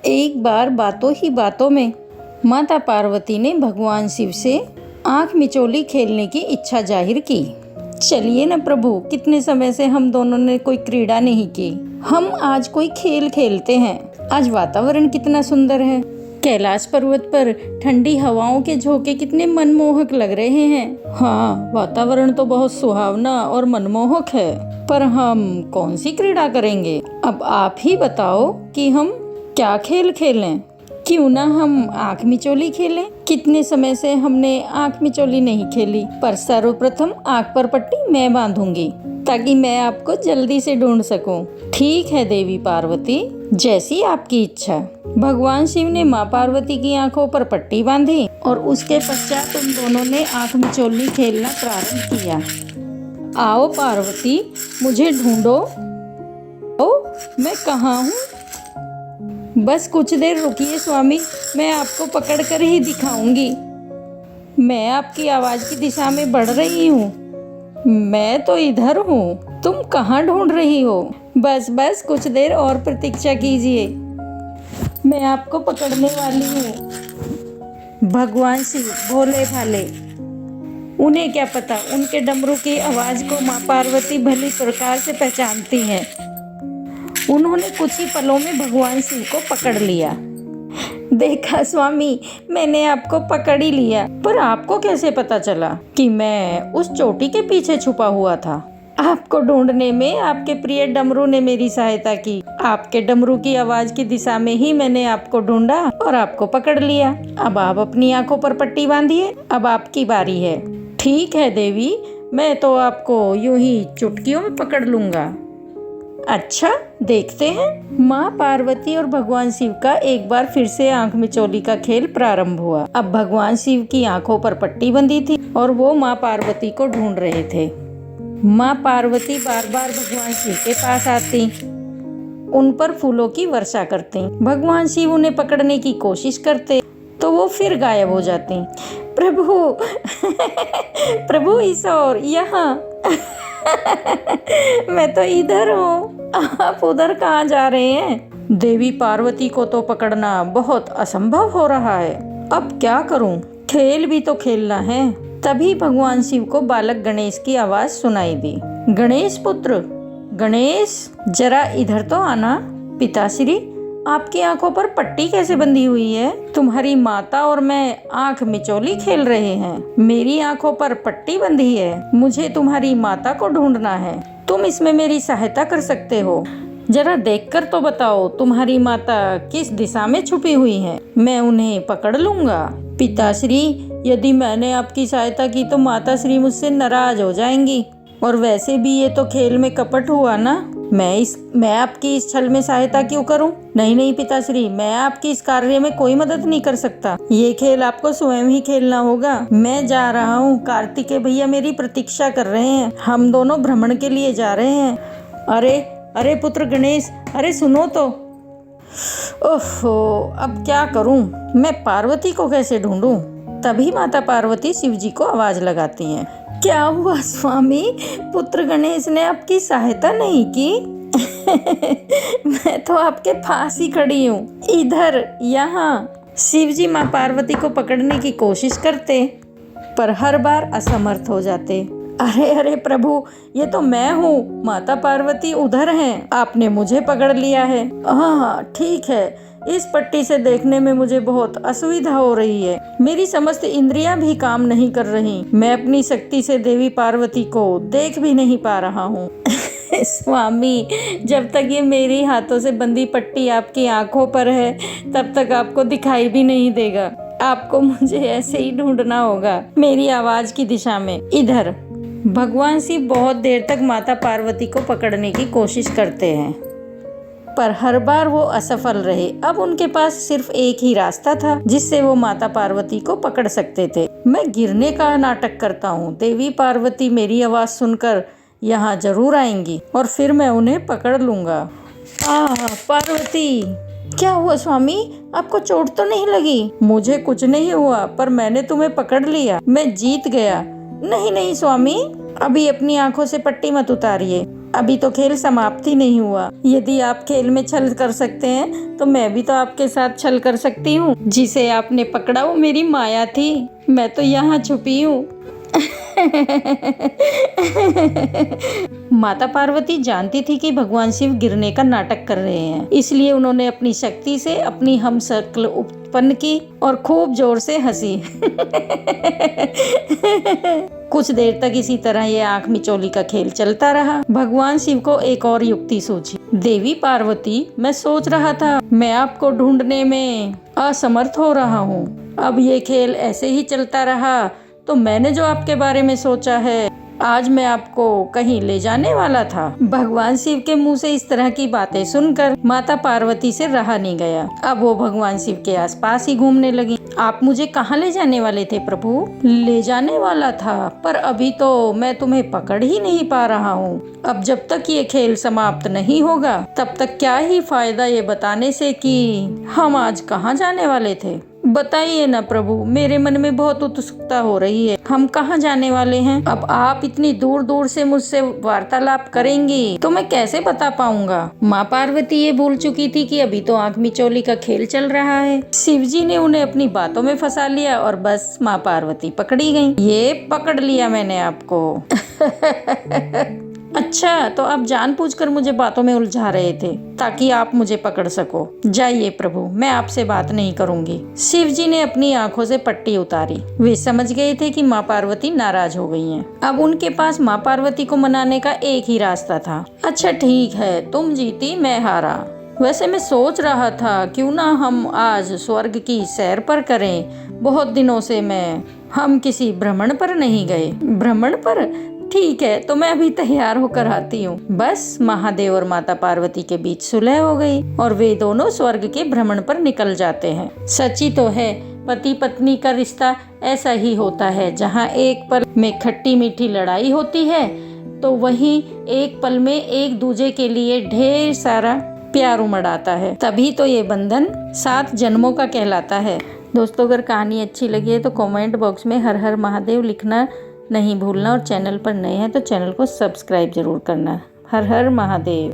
एक बार बातों ही बातों में माता पार्वती ने भगवान शिव से आंख मिचोली खेलने की इच्छा जाहिर की। चलिए न प्रभु, कितने समय से हम दोनों ने कोई क्रीड़ा नहीं की, हम आज कोई खेल खेलते हैं। आज वातावरण कितना सुंदर है, कैलाश पर्वत पर ठंडी हवाओं के झोंके कितने मनमोहक लग रहे हैं। हाँ, वातावरण तो बहुत सुहावना और मनमोहक है, पर हम कौन सी क्रीड़ा करेंगे? अब आप ही बताओ कि हम क्या खेल खेलें। क्यों ना हम आंख मिचोली खेलें। कितने समय से हमने आंख मिचोली नहीं खेली, पर सर्वप्रथम आंख पर पट्टी मैं बांधूंगी ताकि मैं आपको जल्दी से ढूंढ सकूं। ठीक है देवी पार्वती, जैसी आपकी इच्छा। भगवान शिव ने माँ पार्वती की आंखों पर पट्टी बांधी और उसके पश्चात उन दोनों ने आंख मिचोली खेलना प्रारंभ किया। आओ पार्वती, मुझे ढूंढो। ओ, मैं कहाँ हूँ? बस कुछ देर रुकिए स्वामी, मैं आपको पकड़ कर ही दिखाऊंगी। मैं आपकी आवाज की दिशा में बढ़ रही हूँ। मैं तो इधर हूँ, तुम कहाँ ढूंढ रही हो? बस कुछ देर और प्रतीक्षा कीजिए, मैं आपको पकड़ने वाली हूँ। भगवान शिव भोले भाले, उन्हें क्या पता, उनके डमरू की आवाज को माँ पार्वती भली प्रकार से पहचानती हैं। उन्होंने कुछ ही पलों में भगवान शिव को पकड़ लिया। देखा स्वामी, मैंने आपको पकड़ ही लिया, पर आपको कैसे पता चला कि मैं उस चोटी के पीछे छुपा हुआ था? आपको ढूंढने में आपके प्रिय डमरू ने मेरी सहायता की। आपके डमरू की आवाज की दिशा में ही मैंने आपको ढूंढा और आपको पकड़ लिया। अब आप अपनी आंखों पर पट्टी बांधिए, अब आपकी बारी है। ठीक है देवी, मैं तो आपको यूं ही चुटकियों में पकड़ लूंगा। अच्छा, देखते हैं। माँ पार्वती और भगवान शिव का एक बार फिर से आंख मिचोली का खेल प्रारंभ हुआ। अब भगवान शिव की आंखों पर पट्टी बंधी थी और वो माँ पार्वती को ढूंढ रहे थे। माँ पार्वती बार बार भगवान शिव के पास आती, उन पर फूलों की वर्षा करती। भगवान शिव उन्हें पकड़ने की कोशिश करते तो वो फिर गायब हो जाती। प्रभु प्रभु ईश्वर, यहाँ मैं तो इधर हूँ, आप उधर कहाँ जा रहे हैं? देवी पार्वती को तो पकड़ना बहुत असंभव हो रहा है। अब क्या करूँ? खेल भी तो खेलना है। तभी भगवान शिव को बालक गणेश की आवाज सुनाई दी। गणेश पुत्र, गणेश, जरा इधर तो आना। पिताश्री, आपकी आंखों पर पट्टी कैसे बंधी हुई है? तुम्हारी माता और मैं आंख मिचोली खेल रहे हैं। मेरी आंखों पर पट्टी बंधी है। मुझे तुम्हारी माता को ढूंढना है। तुम इसमें मेरी सहायता कर सकते हो। जरा देखकर तो बताओ, तुम्हारी माता किस दिशा में छुपी हुई है? मैं उन्हें पकड़ लूंगा। पिताश्री, यदि मैंने आपकी सहायता की तो माता श्री मुझसे नाराज हो जाएंगी, और वैसे भी ये तो खेल में कपट हुआ ना। मैं आपकी इस छल में सहायता क्यों करूं? नहीं पिताश्री, मैं आपकी इस कार्य में कोई मदद नहीं कर सकता। ये खेल आपको स्वयं ही खेलना होगा। मैं जा रहा हूँ, कार्तिकेय भैया मेरी प्रतीक्षा कर रहे हैं। हम दोनों भ्रमण के लिए जा रहे हैं। अरे पुत्र गणेश, अरे सुनो तो। ओहो, अब क्या करूं? मैं पार्वती को कैसे ढूंढूं? तभी माता पार्वती शिव जी को आवाज लगाती हैं। क्या हुआ स्वामी, पुत्र गणेश ने आपकी सहायता नहीं की? मैं तो आपके पास ही खड़ी हूँ, इधर, यहाँ। शिव जी माँ पार्वती को पकड़ने की कोशिश करते, पर हर बार असमर्थ हो जाते। अरे प्रभु, ये तो मैं हूँ, माता पार्वती उधर हैं, आपने मुझे पकड़ लिया है। हाँ, ठीक है। इस पट्टी से देखने में मुझे बहुत असुविधा हो रही है। मेरी समस्त इंद्रियां भी काम नहीं कर रही। मैं अपनी शक्ति से देवी पार्वती को देख भी नहीं पा रहा हूँ। स्वामी, जब तक ये मेरी हाथों से बंधी पट्टी आपकी आंखों पर है, तब तक आपको दिखाई भी नहीं देगा। आपको मुझे ऐसे ही ढूंढना होगा, मेरी आवाज की दिशा में, इधर। भगवान शिव बहुत देर तक माता पार्वती को पकड़ने की कोशिश करते हैं, पर हर बार वो असफल रहे। अब उनके पास सिर्फ एक ही रास्ता था जिससे वो माता पार्वती को पकड़ सकते थे। मैं गिरने का नाटक करता हूँ। देवी पार्वती मेरी आवाज सुनकर यहाँ जरूर आएंगी और फिर मैं उन्हें पकड़ लूंगा। पार्वती, क्या हुआ स्वामी, आपको चोट तो नहीं लगी? मुझे कुछ नहीं हुआ, पर मैंने तुम्हें पकड़ लिया, मैं जीत गया। नहीं स्वामी, अभी अपनी आंखों से पट्टी मत उतारिए। अभी तो खेल समाप्त ही नहीं हुआ। यदि आप खेल में छल कर सकते हैं तो मैं भी तो आपके साथ छल कर सकती हूँ। जिसे आपने पकड़ा वो मेरी माया थी, मैं तो यहाँ छुपी हूँ। माता पार्वती जानती थी कि भगवान शिव गिरने का नाटक कर रहे हैं, इसलिए उन्होंने अपनी शक्ति से अपनी हमशक्ल उत्पन्न की और खूब जोर से हंसी। कुछ देर तक इसी तरह ये आंख मिचौली का खेल चलता रहा। भगवान शिव को एक और युक्ति सूझी। देवी पार्वती, मैं सोच रहा था मैं आपको ढूंढने में असमर्थ हो रहा हूँ। अब ये खेल ऐसे ही चलता रहा तो मैंने जो आपके बारे में सोचा है, आज मैं आपको कहीं ले जाने वाला था। भगवान शिव के मुंह से इस तरह की बातें सुनकर माता पार्वती से रहा नहीं गया। अब वो भगवान शिव के आसपास ही घूमने लगी। आप मुझे कहाँ ले जाने वाले थे प्रभु? ले जाने वाला था, पर अभी तो मैं तुम्हें पकड़ ही नहीं पा रहा हूँ। अब जब तक ये खेल समाप्त नहीं होगा तब तक क्या ही फायदा ये बताने से कि हम आज कहाँ जाने वाले थे। बताइए ना प्रभु, मेरे मन में बहुत उत्सुकता हो रही है। हम कहाँ जाने वाले हैं? अब आप इतनी दूर दूर से मुझसे वार्तालाप करेंगी तो मैं कैसे बता पाऊंगा। माँ पार्वती ये भूल चुकी थी कि अभी तो आंख मिचौली का खेल चल रहा है। शिव जी ने उन्हें अपनी बातों में फंसा लिया और बस माँ पार्वती पकड़ी गयी। ये पकड़ लिया मैंने आपको। अच्छा, तो आप जानबूझकर मुझे बातों में उलझा रहे थे ताकि आप मुझे पकड़ सको। जाइए प्रभु, मैं आपसे बात नहीं करूंगी। शिव जी ने अपनी आंखों से पट्टी उतारी। वे समझ गए थे कि माँ पार्वती नाराज हो गई हैं। अब उनके पास माँ पार्वती को मनाने का एक ही रास्ता था। अच्छा ठीक है, तुम जीती मैं हारा। वैसे मैं सोच रहा था क्यों ना हम आज स्वर्ग की सैर पर करें। बहुत दिनों से हम किसी भ्रमण पर नहीं गए। भ्रमण पर? ठीक है, तो मैं अभी तैयार होकर आती हूँ। बस महादेव और माता पार्वती के बीच सुलह हो गई और वे दोनों स्वर्ग के भ्रमण पर निकल जाते हैं। सच्ची तो है, पति पत्नी का रिश्ता ऐसा ही होता है। जहाँ एक पल में खट्टी मीठी लड़ाई होती है तो वहीं एक पल में एक दूजे के लिए ढेर सारा प्यार उमड़ आता है। तभी तो ये बंधन 7 जन्मों का कहलाता है। दोस्तों, अगर कहानी अच्छी लगी है तो कमेंट बॉक्स में हर हर महादेव लिखना नहीं भूलना और चैनल पर नए हैं तो चैनल को सब्सक्राइब जरूर करना। हर हर महादेव।